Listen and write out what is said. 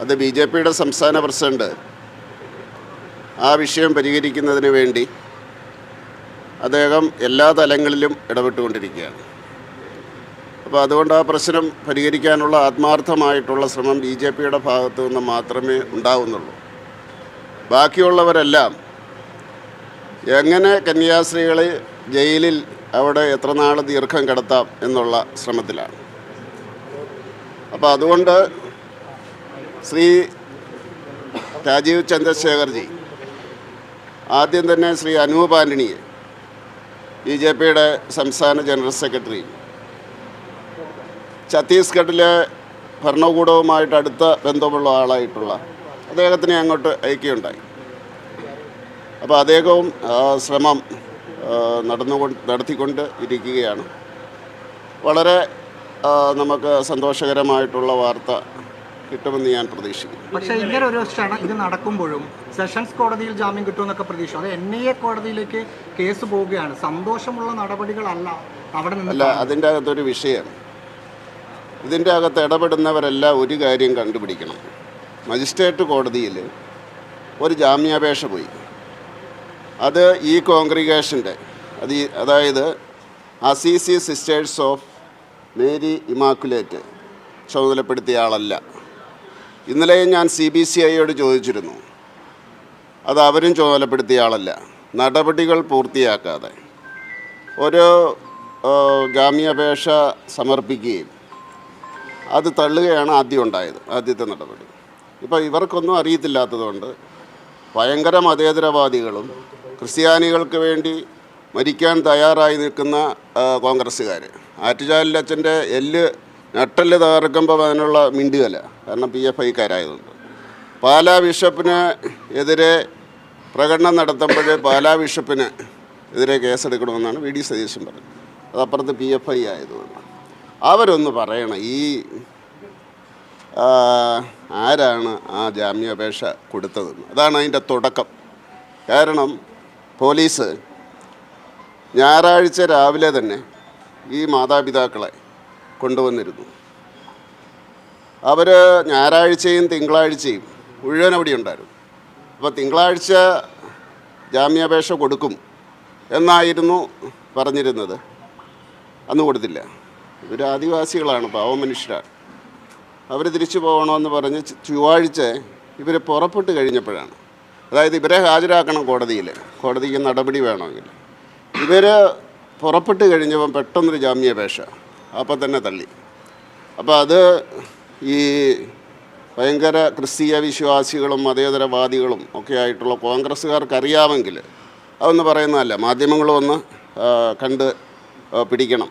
അത് BJPയുടെ സംസ്ഥാന പ്രസിഡന്റ് ആ വിഷയം പരിഹരിക്കുന്നതിന് വേണ്ടി അദ്ദേഹം എല്ലാ തലങ്ങളിലും ഇടപെട്ടുകൊണ്ടിരിക്കുകയാണ്. അപ്പോൾ അതുകൊണ്ട് ആ പ്രശ്നം പരിഹരിക്കാനുള്ള ആത്മാർത്ഥമായിട്ടുള്ള ശ്രമം BJPയുടെ ഭാഗത്തു നിന്ന് മാത്രമേ ഉണ്ടാവുന്നുള്ളൂ. ബാക്കിയുള്ളവരെല്ലാം എങ്ങനെ കന്യാസ്ത്രീകളെ ജയിലിൽ അവിടെ എത്ര നാൾ ദീർഘം കിടത്താം എന്നുള്ള ശ്രമത്തിലാണ്. അപ്പോൾ അതുകൊണ്ട് ശ്രീ രാജീവ് ചന്ദ്രശേഖർജി ആദ്യം തന്നെ ശ്രീ അനൂപ് ആൻ്റണിയെ BJPയുടെ സംസ്ഥാന ജനറൽ സെക്രട്ടറി ഛത്തീസ്ഗഡിലെ ഭരണകൂടവുമായിട്ട് അടുത്ത ബന്ധമുള്ള ആളായിട്ടുള്ള അദ്ദേഹത്തിനെ അങ്ങോട്ട് അയക്കുകയുണ്ടായി. അപ്പോൾ അദ്ദേഹവും ശ്രമം നടത്തിക്കൊണ്ട് ഇരിക്കുകയാണ്. വളരെ നമുക്ക് സന്തോഷകരമായിട്ടുള്ള വാർത്ത കിട്ടുമെന്ന് ഞാൻ പ്രതീക്ഷിക്കുന്നു. പക്ഷേ ഇങ്ങനെ ഒരു ഇത് നടക്കുമ്പോഴും സെഷൻസ് കോടതിയിൽ ജാമ്യം കിട്ടുമെന്നൊക്കെ പ്രതീക്ഷ, അത് NIA കോടതിയിലേക്ക് കേസ് പോവുകയാണ്. സന്തോഷമുള്ള നടപടികളല്ല അവിടെ നിന്ന്. അല്ല, അതിൻ്റെ അകത്തൊരു വിഷയം, ഇതിൻ്റെ അകത്ത് ഇടപെടുന്നവരെല്ലാം ഒരു കാര്യം കണ്ടുപിടിക്കണം. മജിസ്ട്രേറ്റ് കോടതിയിൽ ഒരു ജാമ്യാപേക്ഷ പോയി. അത് ഈ കോൺഗ്രിഗേഷൻ്റെ അതായത് Assisi sisters of Mary Immaculate ചുമതലപ്പെടുത്തിയ ആളല്ല. ഇന്നലെയും ഞാൻ CBCIയോട് ചോദിച്ചിരുന്നു, അത് അവരും ചുമതലപ്പെടുത്തിയ ആളല്ല. നടപടികൾ പൂർത്തിയാക്കാതെ ഒരു ജാമ്യാപേക്ഷ സമർപ്പിക്കുകയും അത് തള്ളുകയാണ് ആദ്യം ഉണ്ടായത്, ആദ്യത്തെ നടപടി. ഇപ്പോൾ ഇവർക്കൊന്നും അറിയത്തില്ലാത്തതുകൊണ്ട് ഭയങ്കര മതേതരവാദികളും ക്രിസ്ത്യാനികൾക്ക് വേണ്ടി മരിക്കാൻ തയ്യാറായി നിൽക്കുന്ന കോൺഗ്രസ്സുകാർ ആറ്റുചാലിലച്ഛൻ്റെ നട്ടെല്ല് തകർക്കുമ്പോൾ അതിനുള്ള മിണ്ടുകല, കാരണം PFIക്കാരായതുകൊണ്ട്. പാലാ ബിഷപ്പിന് എതിരെ പ്രകടനം നടത്തുമ്പോൾ പാലാ ബിഷപ്പിന് എതിരെ കേസെടുക്കണമെന്നാണ് VD സതീശൻ പറഞ്ഞത്. അതപ്പുറത്ത് PFI ആയതുകൊണ്ട് അവരൊന്ന് പറയണം, ഈ ആരാണ് ആ ജാമ്യാപേക്ഷ കൊടുത്തതെന്ന്. അതാണ് അതിൻ്റെ തുടക്കം. കാരണം പോലീസ് ഞായറാഴ്ച രാവിലെ തന്നെ ഈ മാതാപിതാക്കളെ കൊണ്ടുവന്നിരുന്നു. അവർ ഞായറാഴ്ചയും തിങ്കളാഴ്ചയും മുഴുവൻ അവിടെ ഉണ്ടായിരുന്നു. അപ്പോൾ തിങ്കളാഴ്ച ജാമ്യാപേക്ഷ കൊടുക്കും എന്നായിരുന്നു പറഞ്ഞിരുന്നത്. അന്ന് കൊടുത്തില്ല. ഇവർ ആദിവാസികളാണ്, പാവം മനുഷ്യരാണ്. അവർ തിരിച്ചു പോകണമെന്ന് പറഞ്ഞ് ചൊവ്വാഴ്ച ഇവർ പുറപ്പെട്ട് കഴിഞ്ഞപ്പോഴാണ്, അതായത് ഇവരെ ഹാജരാക്കണം കോടതിക്ക് നടപടി വേണമെങ്കിൽ. ഇവർ പുറപ്പെട്ട് കഴിഞ്ഞപ്പം പെട്ടെന്നൊരു ജാമ്യാപേക്ഷ അപ്പം തന്നെ തള്ളി. അപ്പോൾ അത് ഈ ഭയങ്കര ക്രിസ്തീയ വിശ്വാസികളും മതേതരവാദികളും ഒക്കെ ആയിട്ടുള്ള കോൺഗ്രസ്സുകാർക്ക് അറിയാമെങ്കിൽ അതൊന്ന് പറയുന്നതല്ല, മാധ്യമങ്ങളും ഒന്ന് കണ്ട് പിടിക്കണം.